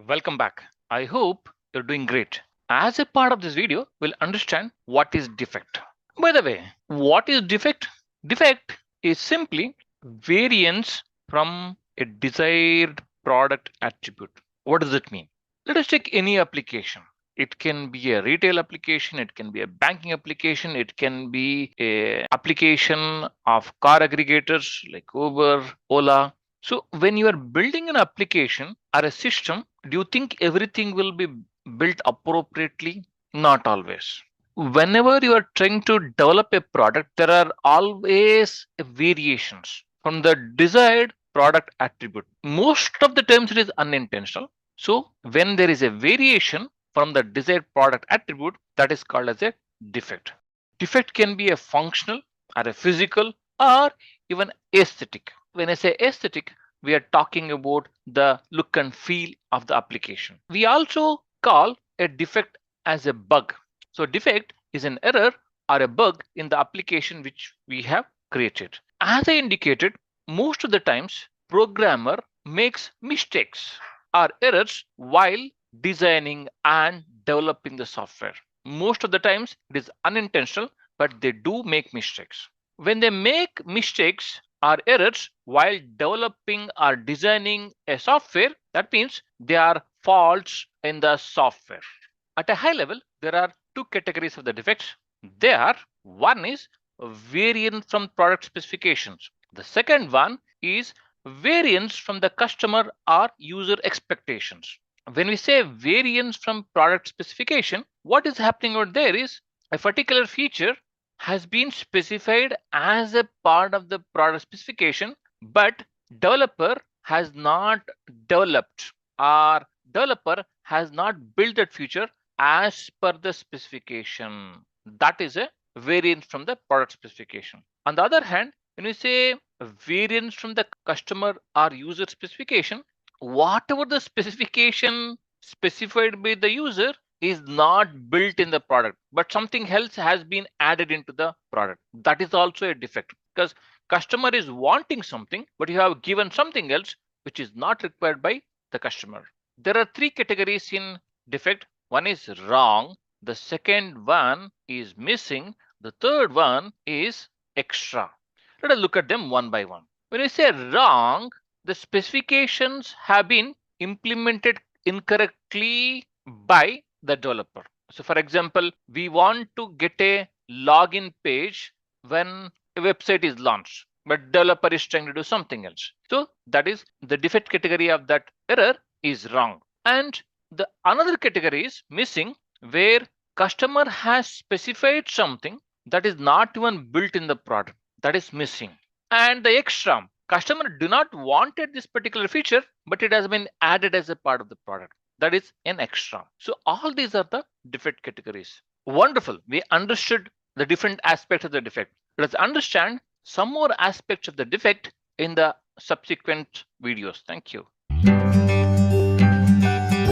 Welcome back. I hope you're doing great. As a part of this video, we'll understand what is defect. By the way, what is defect? Defect is simply variance from a desired product attribute. What does it mean? Let us take any application. It can be a retail application, it can be a banking application, it can be a application of car aggregators like Uber, Ola. So when you are building an application or a system, do you think everything will be built appropriately? Not always. Whenever you are trying to develop a product, there are always variations from the desired product attribute. Most of the times it is unintentional. So when there is a variation from the desired product attribute, that is called as a defect. Defect can be a functional or a physical or even aesthetic. When I say aesthetic, we are talking about the look and feel of the application. We also call a defect as a bug. So defect is an error or a bug in the application which we have created. As I indicated, most of the times programmer makes mistakes or errors while designing and developing the software. Most of the times it is unintentional, but they do make mistakes. When they make mistakes or errors while developing or designing a software, that means they are faults in the software. At a high level, there are two categories of the defects. One is variance from product specifications. The second one is variance from the customer or user expectations. When we say variance from product specification, what is happening out there is a particular feature has been specified as a part of the product specification, but developer has not developed or developer has not built that feature as per the specification. That is a variance from the product specification. On the other hand, when we say variance from the customer or user specification, whatever the specification specified by the user is not built in the product, but something else has been added into the product. That is also a defect because customer is wanting something, but you have given something else which is not required by the customer. There are three categories in defect. One is wrong, the second one is missing, the third one is extra. Let us look at them one by one. When we say wrong, the specifications have been implemented incorrectly by the developer. So for example, we want to get a login page when a website is launched, but developer is trying to do something else. So that is the defect category of that error is wrong. And the another category is missing, where customer has specified something that is not even built in the product, that is missing. And the extra, customer do not wanted this particular feature, but it has been added as a part of the product, that is an extra. So all these are the defect categories. Wonderful, we understood the different aspects of the defect. Let's understand some more aspects of the defect in the subsequent videos. Thank you.